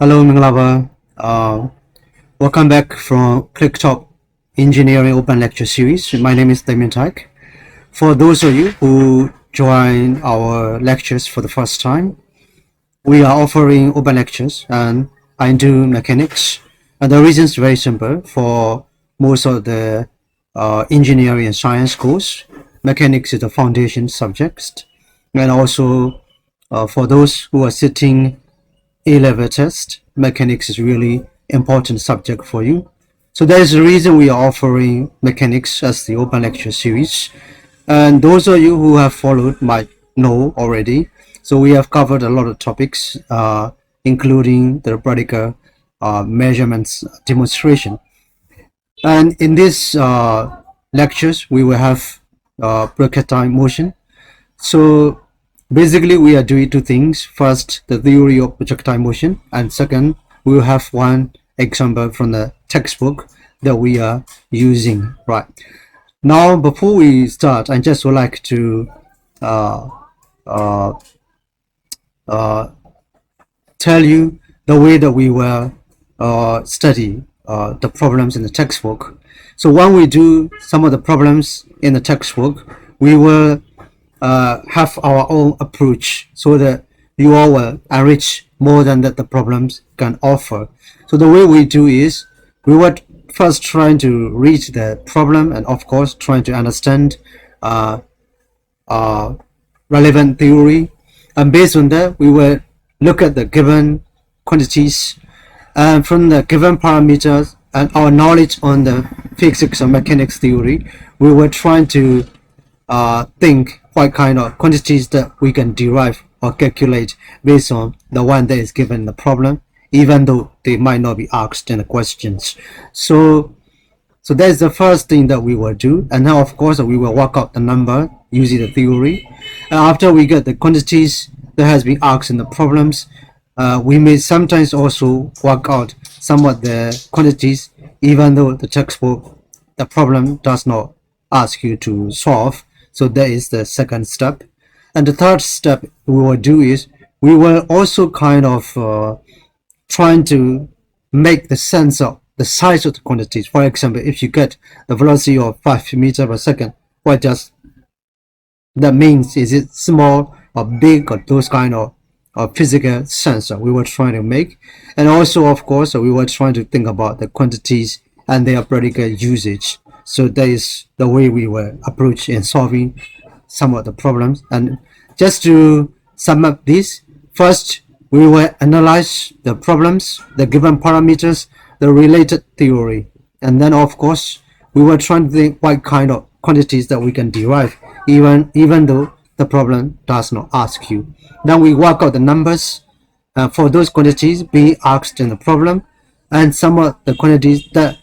Hello, Minglava. Welcome back from ClickTalk Engineering Open Lecture Series. My name is Damien Taik. For those of you who join our lectures for the first time, we are offering open lectures and I do mechanics. And the reason is very simple. For most of the engineering and science course, mechanics is the foundation subject. And also for those who are sitting A-level test, mechanics is really important subject for you. So that is the reason we are offering mechanics as the open lecture series. And those of you who have followed might know already. So we have covered a lot of topics, including the practical measurements demonstration. And in these lectures, we will have projectile motion. So basically, we are doing two things. First, the theory of projectile motion, and second, we will have one example from the textbook that we are using. Right now, before we start, I just would like to tell you the way that we will study the problems in the textbook. So when we do some of the problems in the textbook, we will have our own approach so that you all will enrich more than that the problems can offer. So the way we do is we were first trying to read the problem and of course trying to understand relevant theory, and based on that we will look at the given quantities, and from the given parameters and our knowledge on the physics or mechanics theory, we were trying to think what kind of quantities that we can derive or calculate based on the one that is given in the problem, even though they might not be asked in the questions. So that's the first thing that we will do, and now of course we will work out the number using the theory. And after we get the quantities that has been asked in the problems, we may sometimes also work out some of the quantities even though the textbook, the problem does not ask you to solve. So that is the second step. And the third step we will do is we will also kind of trying to make the sense of the size of the quantities. For example, if you get the velocity of 5 meters per second, what does that means? Is it small or big, or those kind of physical sense we were trying to make. And also of course we were trying to think about the quantities and their practical usage. So that is the way we will approach in solving some of the problems. And just to sum up this, first we will analyze the problems, the given parameters, the related theory, and then of course we will try to think what kind of quantities that we can derive, even though the problem does not ask you. Then we work out the numbers for those quantities being asked in the problem, and some of the quantities that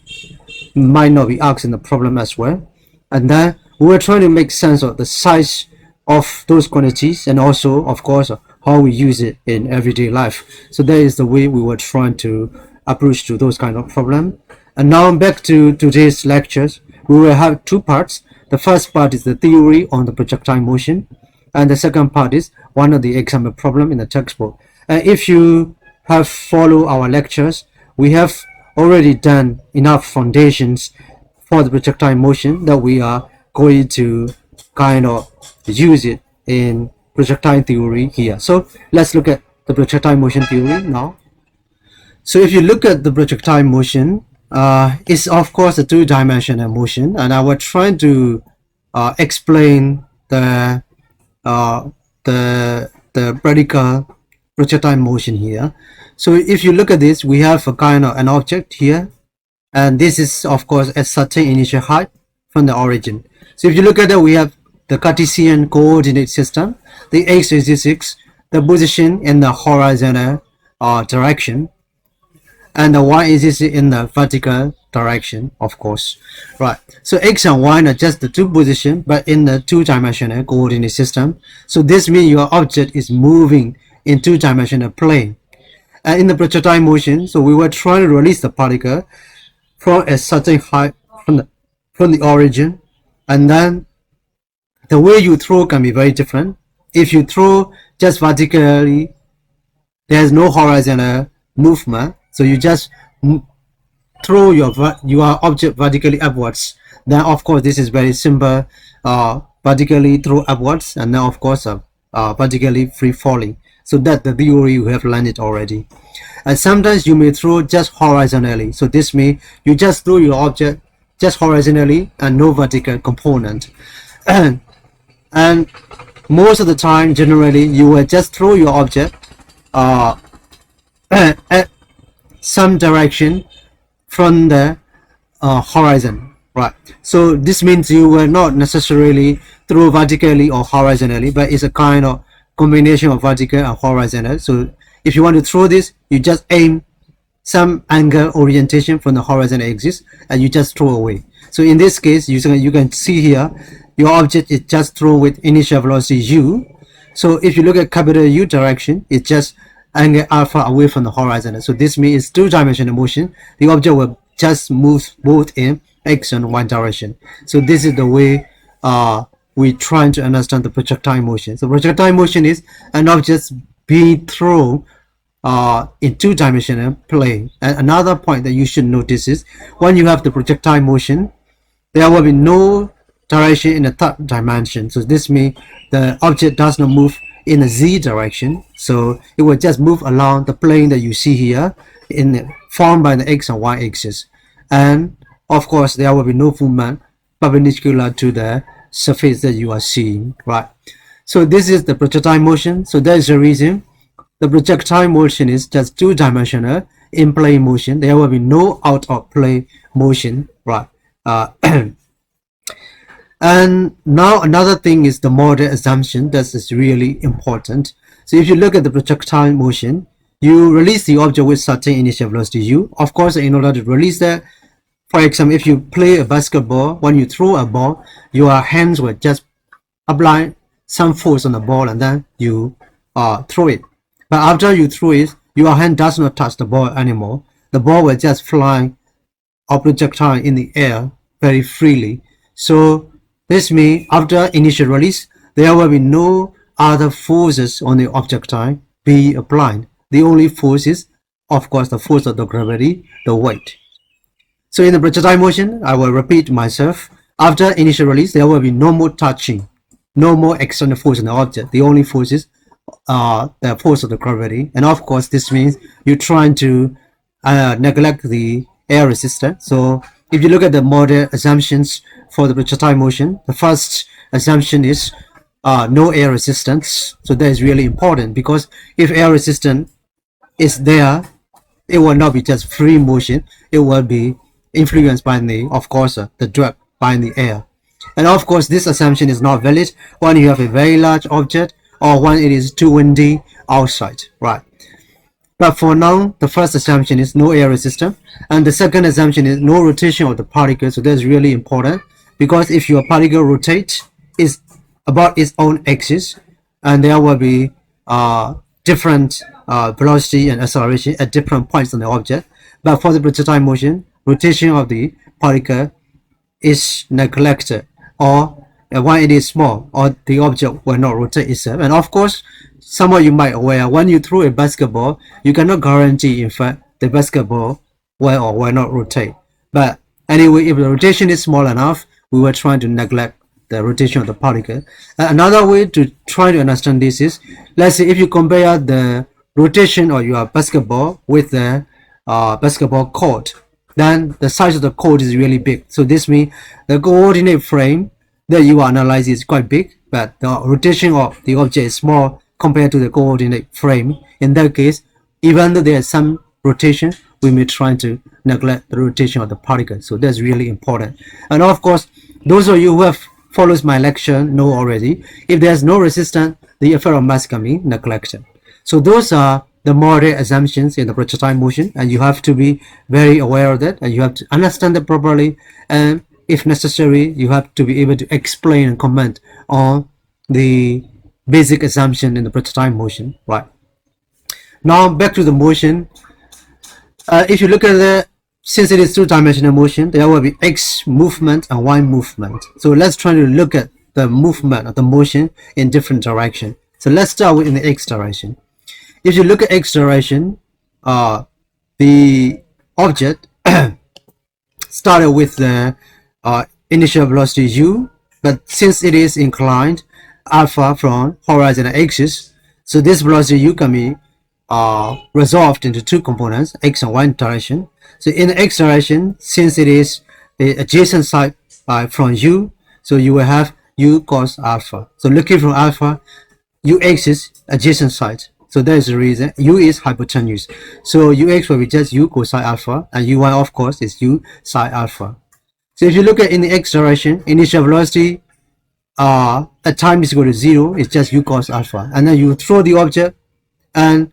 might not be asked in the problem as well. And then we were trying to make sense of the size of those quantities, and also of course how we use it in everyday life. So that is the way we were trying to approach to those kind of problem. And now back to today's lectures, we will have two parts. The first part is the theory on the projectile motion, and the second part is one of the example problem in the textbook. And if you have followed our lectures, we have already done enough foundations for the projectile motion that we are going to kind of use it in projectile theory here. So let's look at the projectile motion theory now. So if you look at the projectile motion, it's of course a two-dimensional motion, and I was trying to explain the practical projectile motion here. So if you look at this, we have a kind of an object here, and this is of course a certain initial height from the origin. So if you look at that, we have the Cartesian coordinate system, the x-axis, the position in the horizontal direction, and the y-axis in the vertical direction, of course. Right, so x and y are just the two positions, but in the two-dimensional coordinate system. So this means your object is moving in two-dimensional plane. And in the projectile motion, so we were trying to release the particle from a certain height from the origin, and then the way you throw can be very different. If you throw just vertically, there is no horizontal movement. So you just throw your object vertically upwards. Then of course this is very simple, vertically throw upwards, and now of course vertically free falling. So that the theory you have learned it already. And sometimes you may throw just horizontally. So this means you just throw your object just horizontally and no vertical component. And most of the time, generally, you will just throw your object at some direction from the horizon, right? So this means you will not necessarily throw vertically or horizontally, but it's a kind of combination of vertical and horizontal. So if you want to throw this, you just aim some angle orientation from the horizontal axis and you just throw away. So in this case, you can see here your object is just thrown with initial velocity u. So if you look at capital U direction, it's just angle alpha away from the horizon. So this means it's two-dimensional motion. The object will just move both in x and y direction. So this is the way we trying to understand the projectile motion. So projectile motion is an object being thrown in two-dimensional plane. And another point that you should notice is when you have the projectile motion, there will be no direction in the third dimension. So this means the object does not move in the z direction, so it will just move along the plane that you see here, formed by the x and y axis. And of course there will be no movement perpendicular to the surface that you are seeing, right? So this is the projectile motion. So that is the reason the projectile motion is just two-dimensional in plane motion. There will be no out of plane motion, right? And now another thing is the model assumption. That is really important. So if you look at the projectile motion, you release the object with certain initial velocity u. Of course, in order to release that, for example, if you play a basketball, when you throw a ball, your hands will just apply some force on the ball and then you throw it. But after you throw it, your hand does not touch the ball anymore. The ball will just fly or projectile in the air very freely. So this means after initial release, there will be no other forces on the projectile be applied. The only force is, of course, the force of the gravity, the weight. So in the projectile motion, I will repeat myself. After initial release, there will be no more touching, no more external force on the object. The only force is the force of the gravity. And of course, this means you're trying to neglect the air resistance. So if you look at the model assumptions for the projectile motion, the first assumption is no air resistance. So that is really important, because if air resistance is there, it will not be just free motion. It will be influenced by the, of course, the drag by the air. And of course, this assumption is not valid when you have a very large object or when it is too windy outside, right? But for now, the first assumption is no air resistance, and the second assumption is no rotation of the particle. So that's really important, because if your particle rotates, it's about its own axis, and there will be different velocity and acceleration at different points on the object. But for the projectile motion, rotation of the particle is neglected, or when it is small, or the object will not rotate itself. And of course, some of you might aware, when you throw a basketball, you cannot guarantee in fact the basketball will or will not rotate. But anyway, if the rotation is small enough, we were trying to neglect the rotation of the particle. Another way to try to understand this is, let's say if you compare the rotation of your basketball with the basketball court, then the size of the court is really big. So this means the coordinate frame that you analyze is quite big, but the rotation of the object is small compared to the coordinate frame. In that case, even though there is some rotation, we may try to neglect the rotation of the particle. So that's really important. And of course, those of you who have followed my lecture know already, if there's no resistance, the effect of mass can be neglected. So those are the model assumptions in the projectile motion, and you have to be very aware of that, and you have to understand it properly, and if necessary, you have to be able to explain and comment on the basic assumption in the projectile motion, right? Now back to the motion. If you look at the, since it is two-dimensional motion, there will be x movement and y movement. So let's try to look at the movement of the motion in different direction. So let's start with in the x direction. If you look at x direction, the object started with the initial velocity u, but since it is inclined alpha from horizontal axis, so this velocity u can be resolved into two components, x and y direction. So in the x direction, since it is the adjacent side from u, so you will have u cos alpha. So looking from alpha, ux is adjacent side. So that is the reason u is hypotenuse. So ux will be just u cosine alpha, and uy of course is u sine alpha. So if you look at in the x direction, initial velocity at time is equal to 0, it's just u cos alpha. And then you throw the object, and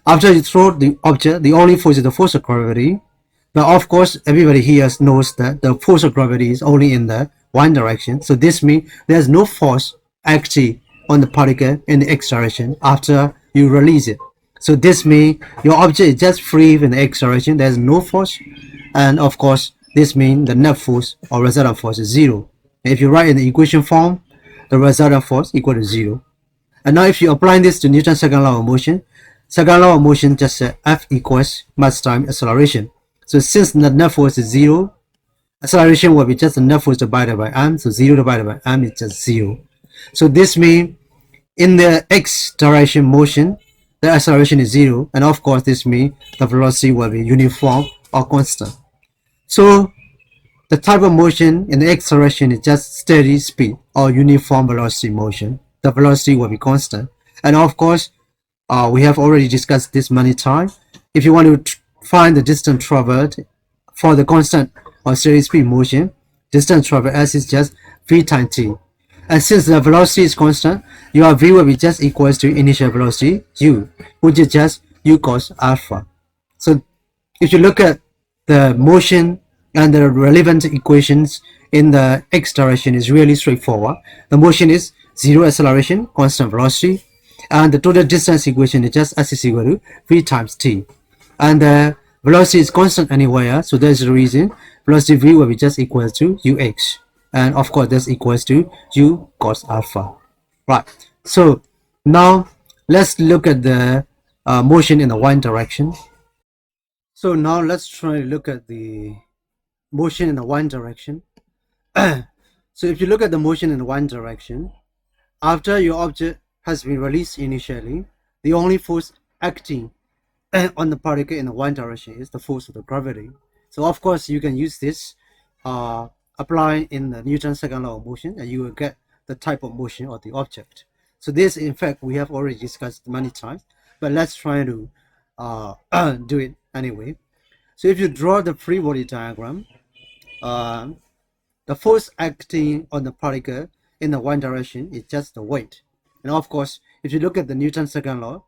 after you throw the object, the only force is the force of gravity. But of course, everybody here knows that the force of gravity is only in the one direction. So this means there's no force acting on the particle in the x direction after you release it. So this means your object is just free in the x direction. There's no force. And of course, this means the net force or resultant force is 0. And if you write in the equation form, the resultant force equal to 0. And now if you apply this to Newton's second law of motion just says F equals mass times acceleration. So since the net force is 0, acceleration will be just the net force divided by m. So 0 divided by m is just 0. So this means in the x direction motion, the acceleration is 0. And of course, this means the velocity will be uniform or constant. So the type of motion in the x direction is just steady speed or uniform velocity motion. The velocity will be constant. And of course, we have already discussed this many times. If you want to find the distance traveled for the constant or steady speed motion, distance traveled s is just v times t. And since the velocity is constant, your v will be just equals to initial velocity u, which is just u cos alpha. So if you look at the motion and the relevant equations in the x direction is really straightforward. The motion is 0 acceleration, constant velocity, and the total distance equation is just s is equal to v times t. And the velocity is constant anywhere, so that's the reason velocity v will be just equal to ux. And of course, that's equals to u cos alpha. Right, so now let's look at the motion in the y direction. So now let's try to look at the motion in the one direction. So if you look at the motion in the one direction, after your object has been released initially, the only force acting on the particle in the one direction is the force of the gravity. So of course you can use this applying in the Newton's second law of motion, and you will get the type of motion of the object. So this in fact we have already discussed many times, but let's try to do it anyway. So if you draw the free body diagram, the force acting on the particle in the one direction is just the weight. And of course, if you look at the Newton's second law,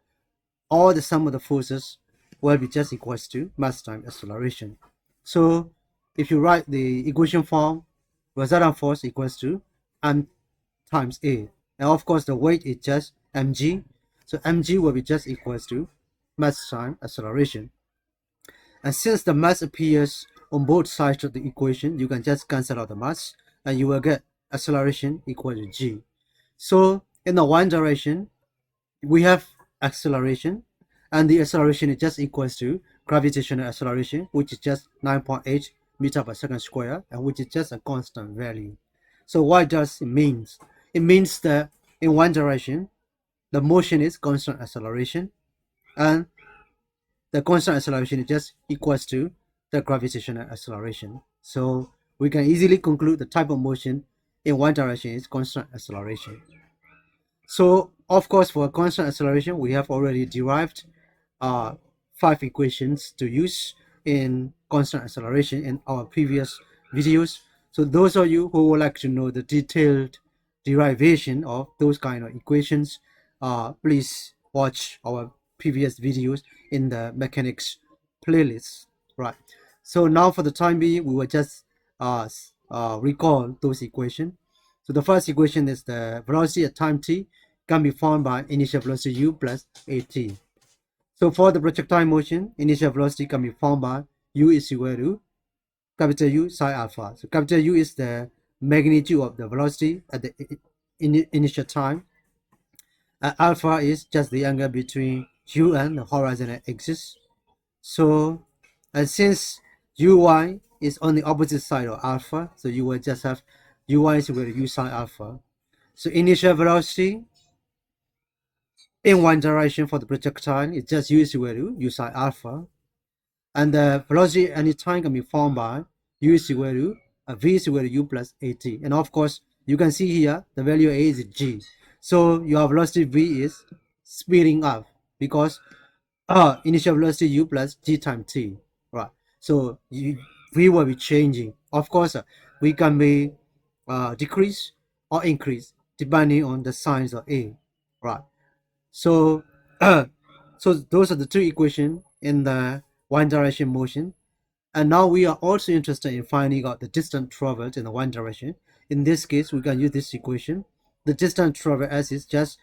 all the sum of the forces will be just equals to mass times acceleration. So if you write the equation form, resultant force equals to m times a. And of course, the weight is just mg. So mg will be just equals to mass times acceleration. And since the mass appears on both sides of the equation, you can just cancel out the mass and you will get acceleration equal to g. So in the one direction, we have acceleration, and the acceleration is just equals to gravitational acceleration, which is just 9.8 meter per second square, and which is just a constant value. So what does it mean? It means that in one direction, the motion is constant acceleration, and the constant acceleration is just equals to the gravitational acceleration. So we can easily conclude the type of motion in one direction is constant acceleration. So of course, for constant acceleration, we have already derived 5 equations to use in constant acceleration in our previous videos. So those of you who would like to know the detailed derivation of those kind of equations, please watch our previous videos in the mechanics playlist. Right. So now for the time being, we will just recall those equations. So the first equation is the velocity at time t can be found by initial velocity u plus at. So for the projectile motion, initial velocity can be found by u is equal to capital U psi alpha. So capital U is the magnitude of the velocity at the initial time. Alpha is just the angle between u and the horizontal axis. So, and since uy is on the opposite side of alpha, so you will just have uy is equal to u sine alpha. So initial velocity in one direction for the projectile is just u is equal to u sine alpha, and the velocity at any time can be formed by u is equal to v is equal to u plus at. And of course, you can see here the value a is g. So your velocity v is speeding up because initial velocity u plus g times t, right? So v will be changing. Of course, we can be decrease or increase depending on the signs of a, right? So so those are the two equations in the one direction motion. And now we are also interested in finding out the distance traveled in the one direction. In this case, we can use this equation. The distance traveled as is just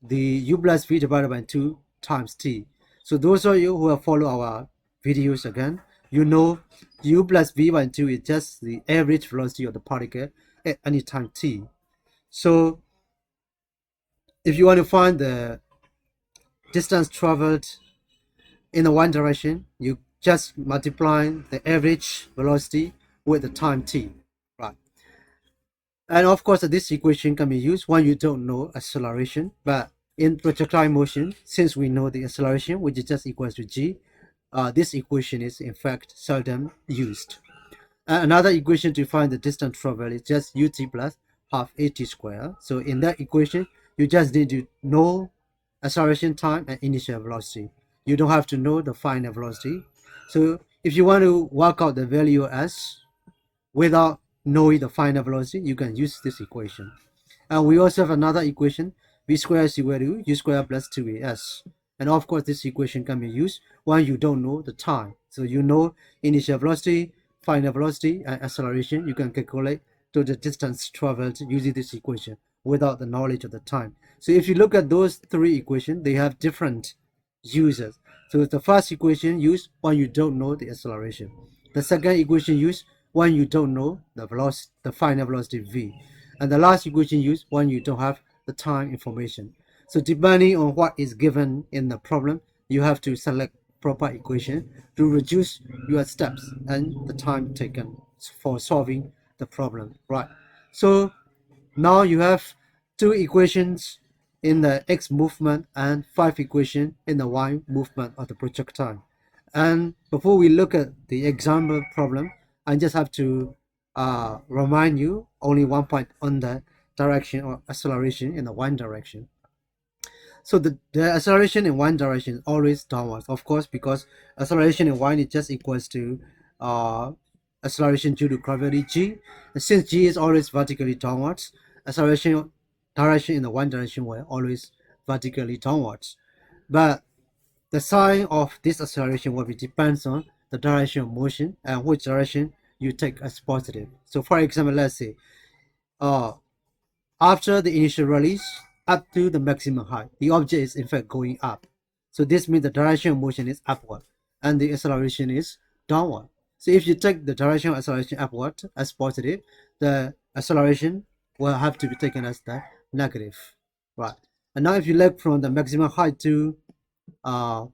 the u plus v divided by 2 times t. So those of you who have followed our videos again, you know u plus v by 2 is just the average velocity of the particle at any time t. So if you want to find the distance traveled in the one direction, you just multiply the average velocity with the time t, right? And of course, this equation can be used when you don't know acceleration, but in projectile motion, since we know the acceleration, which is just equals to g, this equation is in fact seldom used. Another equation to find the distance traveled is just ut plus half at squared. So in that equation, you just need to know acceleration time and initial velocity. You don't have to know the final velocity. So if you want to work out the value s without knowing the final velocity, you can use this equation. And we also have another equation, v squared is equal to u squared plus 2as. And of course, this equation can be used when you don't know the time. So you know initial velocity, final velocity, and acceleration. You can calculate to the distance traveled using this equation without the knowledge of the time. So if you look at those three equations, they have different uses. So the first equation used when you don't know the acceleration. The second equation used when you don't know the velocity, the final velocity v. And the last equation used when you don't have the time information. So depending on what is given in the problem, you have to select proper equation to reduce your steps and the time taken for solving the problem, right? So now you have two equations in the x movement and five equations in the y movement of the projectile. And before we look at the example problem, I just have to remind you only one point on the direction or acceleration in the one direction. So the acceleration in one direction is always downwards, of course, because acceleration in one is just equals to uh, acceleration due to gravity g. And since g is always vertically downwards, acceleration direction in the one direction will always vertically downwards. But the sign of this acceleration will be depends on the direction of motion and which direction you take as positive. So for example, let's say uh, after the initial release up to the maximum height, the object is in fact going up. So this means the direction of motion is upward and the acceleration is downward. So if you take the direction of acceleration upward as positive, the acceleration will have to be taken as the negative, right? And now if you look from the maximum height to uh,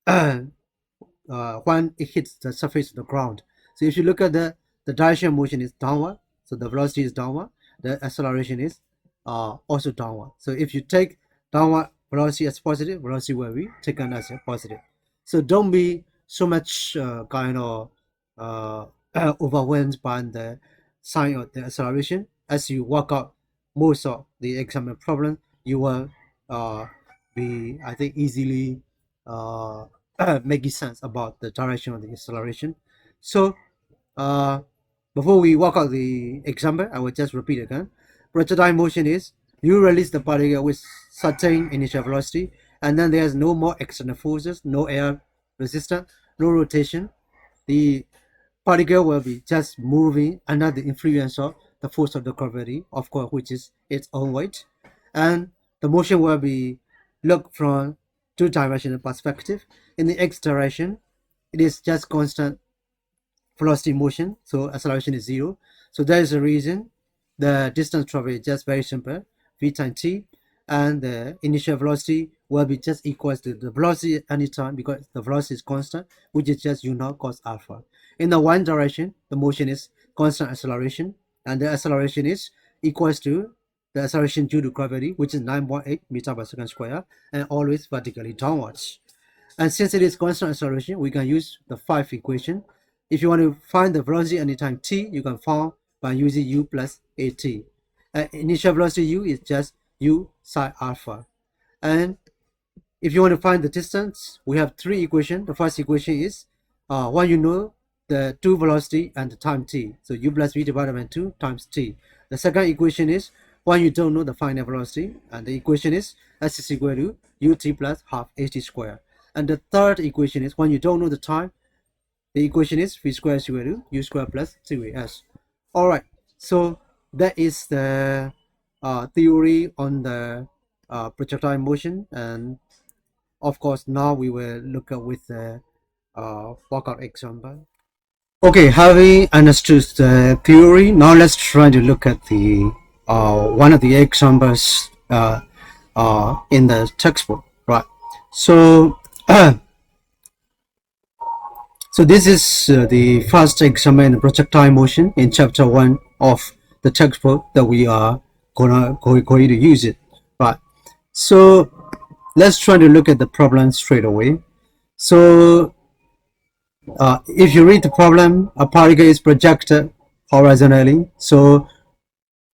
when it hits the surface of the ground. So if you look at the direction of motion is downward, so the velocity is downward, the acceleration is also downward. So if you take downward velocity as positive, velocity will be taken as a positive. So don't be so much kind of overwhelmed by the sign of the acceleration. As you work out most of the example problem, you will be, I think, easily making sense about the direction of the acceleration. So uh, before we work out the example, I will just repeat again. Projectile motion is you release the particle with certain initial velocity, and then there's no more external forces, no air resistance, no rotation. The particle will be just moving under the influence of the force of the gravity, of course, which is its own weight. And the motion will be looked from two-dimensional perspective. In the x direction, it is just constant velocity motion, so acceleration is zero. So that is the reason the distance traveled is just very simple, v times t, and the initial velocity will be just equals to the velocity at any time, because the velocity is constant, which is just u naught cos alpha. In the one direction, the motion is constant acceleration, and the acceleration is equals to the acceleration due to gravity, which is 9.8 meter per second square, and always vertically downwards. And since it is constant acceleration, we can use the 5 equation. If you want to find the velocity anytime t, you can find by using u plus at. Initial velocity u is just u psi alpha. And if you want to find the distance, we have 3 equations. The first equation is when you know the 2 velocity and the time t, so u plus v divided by 2 times t. The second equation is when you don't know the final velocity, and the equation is s is equal to ut plus half at square. And the third equation is when you don't know the time, the equation is v squared is equal to u squared plus 3as. Alright, so that is the theory on the projectile motion, and of course now we will look at with the workout example. Okay, having understood the theory, now let's try to look at the one of the examples in the textbook, right? So so this is the first example in projectile motion in chapter 1 of the textbook that we are going to use it, right? So let's try to look at the problem straight away. So if you read the problem, a particle is projected horizontally, so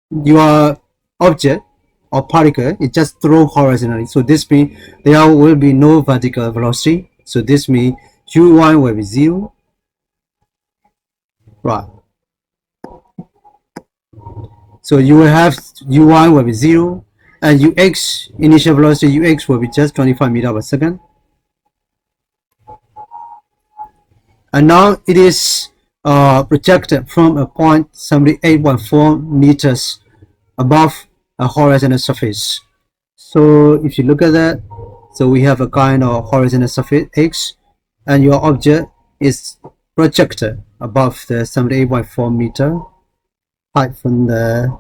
your object or particle is just thrown horizontally, so this means there will be no vertical velocity, so this means u1 will be 0, right? So you will have u1 will be 0, and ux, initial velocity ux will be just 25 meters per second. And now it is projected from a point 78.4 meters above a horizontal surface. So if you look at that, so we have a kind of horizontal surface x, and your object is projected above the 78.4 meter height from the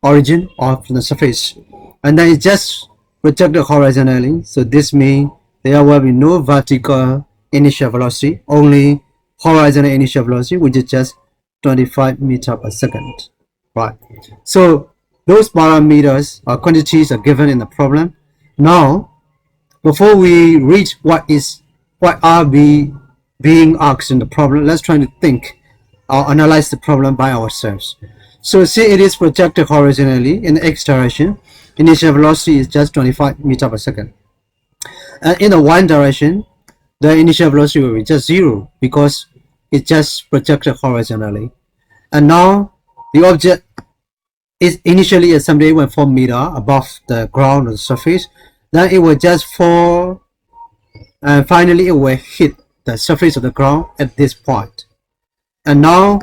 origin or from the surface, and then it's just projected horizontally, so this means there will be no vertical initial velocity, only horizontal initial velocity, which is just 25 meters per second, right? So those parameters or quantities are given in the problem. Now before we read what are being asked in the problem, let's try to think or analyze the problem by ourselves. So say it is projected horizontally in the x direction, initial velocity is just 25 meters per second, and in the y direction the initial velocity will be just 0 because it's just projected horizontally. And now the object is initially at 78.4 meters above the ground or the surface, then it will just fall, and finally it will hit the surface of the ground at this point. And now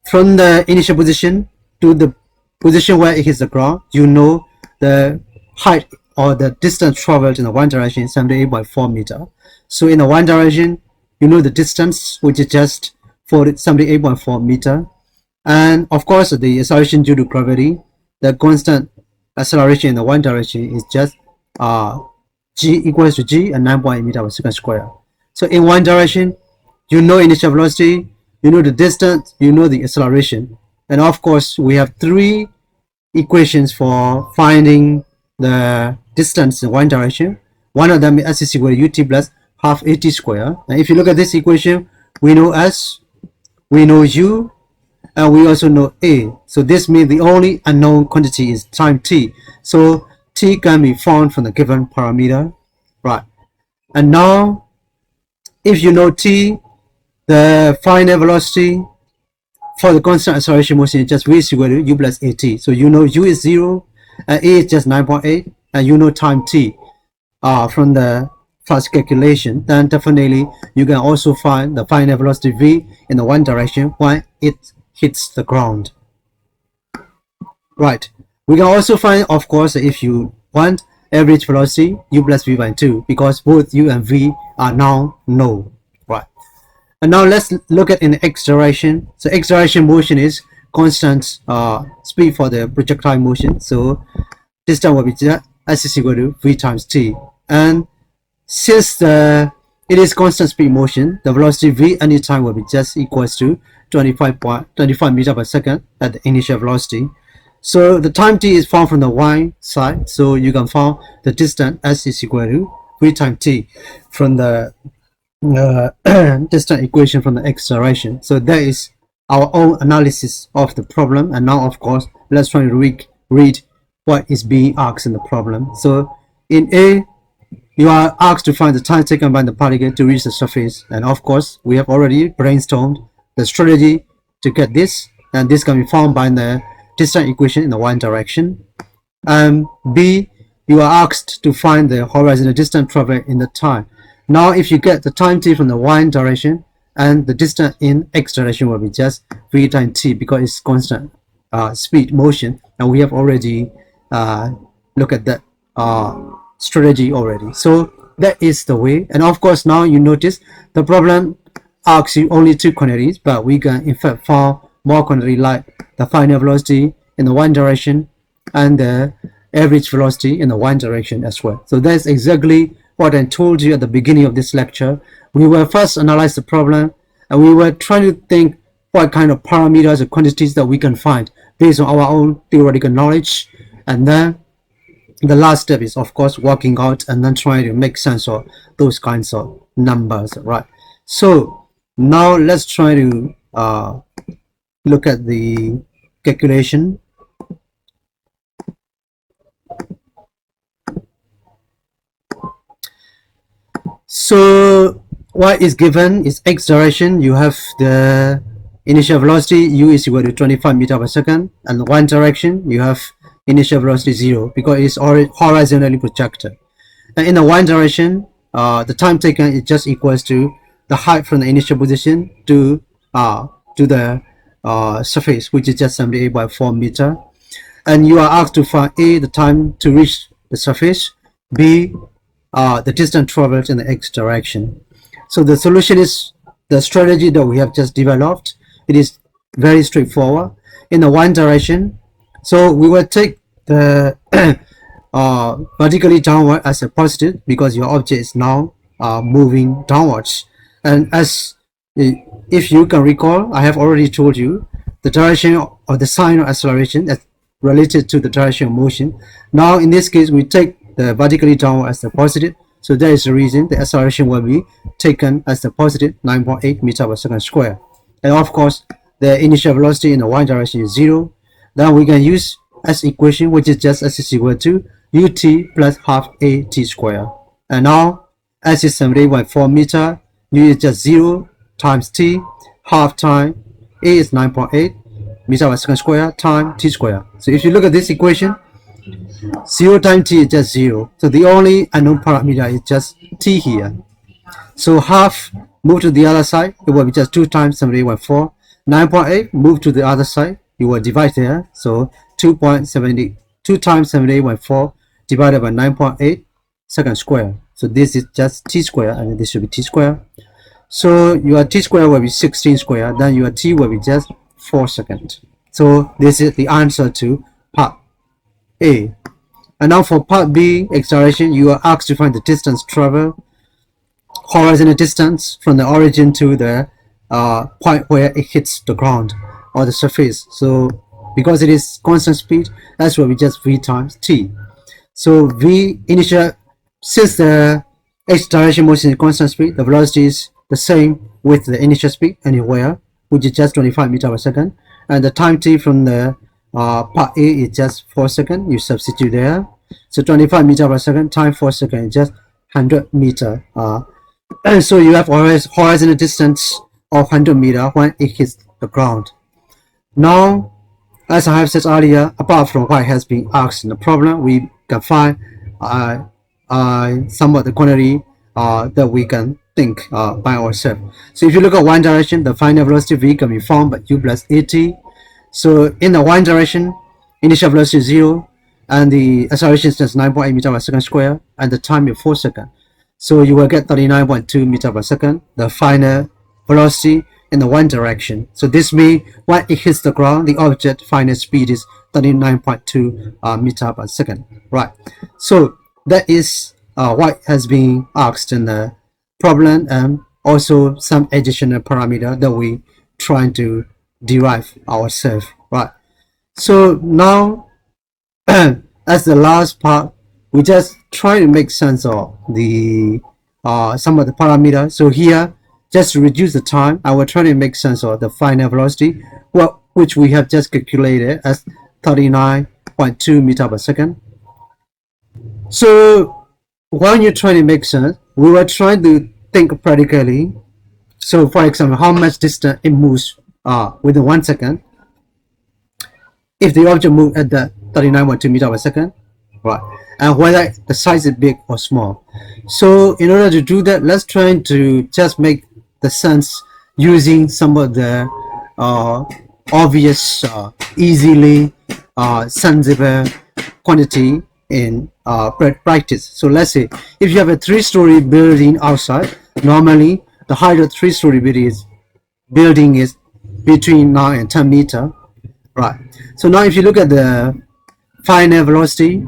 from the initial position to the position where it hits the ground, you know the height or the distance traveled in the one direction is 78.4 meters. So in the one direction, you know the distance, which is just 78.4 meters. And of course, the acceleration due to gravity, the constant acceleration in the one direction is just g equals to g and 9.8 meters per second square. So in one direction, you know initial velocity, you know the distance, you know the acceleration, and of course we have 3 equations for finding the distance in one direction. One of them is s is equal to ut plus half at square. And if you look at this equation, we know s, we know u, and we also know a. So this means the only unknown quantity is time t. So t can be found from the given parameter, right? And now if you know t, the final velocity for the constant acceleration motion is just v is equal to u plus at. So you know u is 0 and a is just 9.8, and you know time t from the first calculation, then definitely you can also find the final velocity v in the one direction when it hits the ground, right? We can also find, of course, if you want, average velocity u plus v by 2, because both u and v are now known, right? And now let's look at in the x direction. So x direction motion is constant speed for the projectile motion, so distance will be s is equal to v times t. And since it is constant speed motion, the velocity v anytime will be just equals to 25 meter per second at the initial velocity. So the time t is found from the y side, so you can find the distance s is equal to v times t from the distance equation from the x direction. So that is our own analysis of the problem. And now, of course, let's try to read what is being asked in the problem. So in A, you are asked to find the time taken by the particle to reach the surface. And of course, we have already brainstormed the strategy to get this. And this can be found by the distance equation in the y direction. B, you are asked to find the horizontal distance traveled in the time. Now, if you get the time t from the y direction, and the distance in x direction will be just v times t because it's constant speed motion, and we have already looked at that strategy already. So that is the way. And of course, now you notice the problem asks you only two quantities, but we can in fact find more quantity like the final velocity in the y direction and the average velocity in the y direction as well. So that's exactly what I told you at the beginning of this lecture. We will first analyze the problem, and we were trying to think what kind of parameters or quantities that we can find based on our own theoretical knowledge. And then the last step is, of course, working out and then trying to make sense of those kinds of numbers, right? So now let's try to look at the calculation. So what is given is x direction. You have the initial velocity u is equal to 25 meter per second, and y direction you have initial velocity 0 because it's horizontally projected. And in the y direction, the time taken is just equals to the height from the initial position to the surface, which is just 78.4 meter. And you are asked to find A, the time to reach the surface, B, the distance traveled in the x direction. So the solution is the strategy that we have just developed. It is very straightforward. In the y direction, so we will take the vertically downward as a positive because your object is now moving downwards. And as if you can recall, I have already told you the direction of the sign of acceleration is related to the direction of motion. Now in this case, we take the vertically downward as the positive, so that is the reason the acceleration will be taken as the positive 9.8 meter per second square. And of course, the initial velocity in the y direction is 0. Then we can use s equation, which is just s is equal to ut plus half a t square. And now s is 78.4 meter, u is just 0 times t, half time a is 9.8 meter per second square time t square. So if you look at this equation, 0 times t is just 0. So the only unknown parameter is just t here. So half move to the other side, it will be just 2 times 78.4. 9.8 move to the other side, you will divide there. So 2 times 78.4 divided by 9.8 second square. So this is just t square, and this should be t square. So your t square will be 16 square, then your t will be just 4 seconds. So this is the answer to part A. And now for part B, acceleration, you are asked to find the distance traveled, horizontal distance from the origin to the point where it hits the ground or the surface. So because it is constant speed, that will be just v times t. So v initial, since the x direction motion is constant speed, the velocity is the same with the initial speed anywhere, which is just 25 meter per second. And the time t from the part A is just 4 seconds. You substitute there. So 25 meter per second times 4 seconds is just 100 meter. And so you have always horizontal distance of 100 meter when it hits the ground. Now, as I have said earlier, apart from what has been asked in the problem, we can find some of the quantity that we can think by ourselves. So if you look at one direction, the final velocity v can be found by u plus at. So in the y direction, initial velocity is 0, and the acceleration is just 9.8 meter per second square, and the time is 4 seconds. So you will get 39.2 meter per second, the final velocity in the one direction. So this means when it hits the ground, the object final speed is 39.2 meter per second. Right. So that is what has been asked in the problem, and also some additional parameter that we trying to derive ourselves, right? So now as the last part, we just try to make sense of the some of the parameters. So here, just to reduce the time, I will try to make sense of the final velocity, well, which we have just calculated as 39.2 meter per second. So when you're trying to make sense, we were trying to think practically. So for example, how much distance it moves within 1 second if the object moves at the 39.2 meter per second, right? And whether the size is big or small. So in order to do that, let's try to just make the sense using some of the obvious, easily sensible quantity in practice. So let's say if you have a 3-story building outside, normally the height of 3-story building is between 9 and 10 meter, right? So now if you look at the final velocity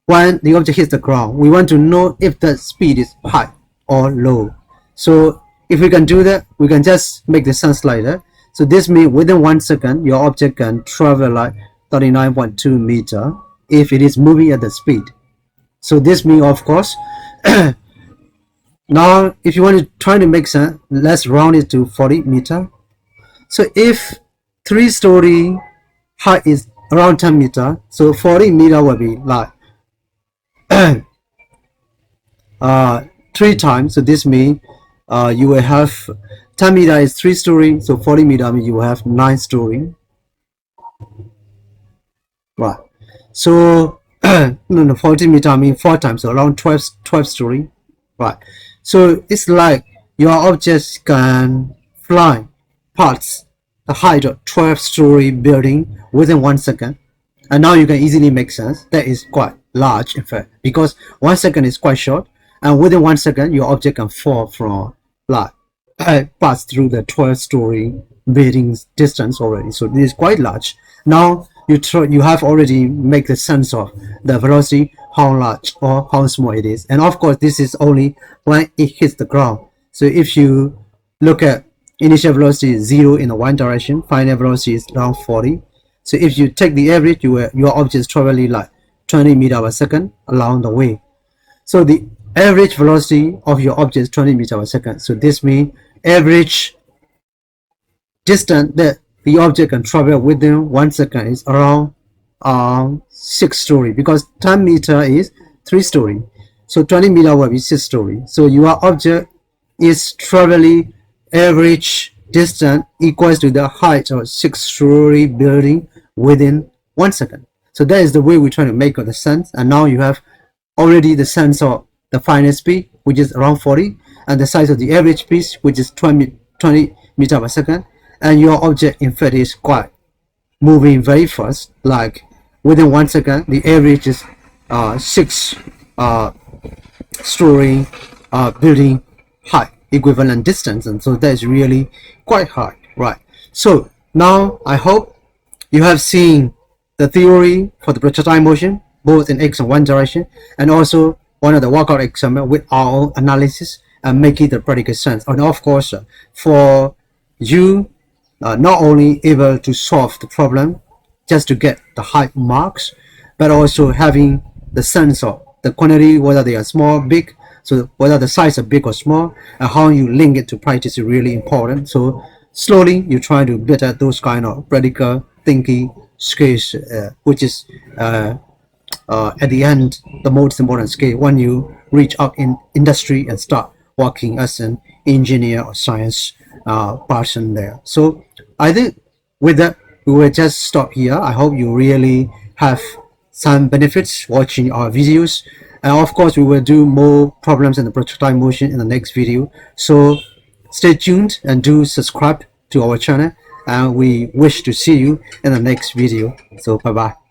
when the object hits the ground, we want to know if the speed is high or low. So if we can do that, we can just make the sense like that. So this means within 1 second, your object can travel like 39.2 meter if it is moving at the speed. So this means, of course, now if you want to try to make sense, let's round it to 40 meter. So if 3-story height is around 10 meter, so 40 meter will be like 3 times. So this means you will have 10 meter is 3-story, so 40 meter means you will have 9-story, right? So no, 40 meter I mean 4 times, so around 12 story, right? So it's like your objects can fly past the height of 12-story building within 1 second, and now you can easily make sense that is quite large, in fact, because 1 second is quite short, and within 1 second your object can fall from like pass through the 12-story building's distance already. So this is quite large. Now you have already make the sense of the velocity, how large or how small it is, and of course this is only when it hits the ground. So if you look at initial velocity is 0 in the one direction, final velocity is around 40. So if you take the average, your object is traveling like 20 meter per second along the way. So the average velocity of your object is 20 meter per second. So this means average distance that the object can travel within 1 second is around 6 story, because 10 meter is 3 story. So 20 meter will be 6 story. So your object is traveling average distance equals to the height of 6-story building within 1 second. So that is the way we try to make the sense. And now you have already the sense of the final speed, which is around 40, and the size of the average piece, which is 20 meter per second. And your object in fact is quite moving very fast, like within 1 second the average is 6-story building height equivalent distance, and so that is really quite hard, right? So now I hope you have seen the theory for the projectile motion both in x and y direction, and also one of the workout example with our own analysis and make it a practical sense. And of course, for you not only able to solve the problem just to get the high marks, but also having the sense of the quantity, whether they are small, big, so whether the size are big or small, and how you link it to practice is really important. So slowly you try to get at those kind of practical thinking skills, which is at the end the most important skill when you reach out in industry and start working as an engineer or science person there. So I think with that we will just stop here. I hope you really have some benefits watching our videos, and of course we will do more problems in the projectile motion in the next video. So stay tuned and do subscribe to our channel, and we wish to see you in the next video. So bye bye.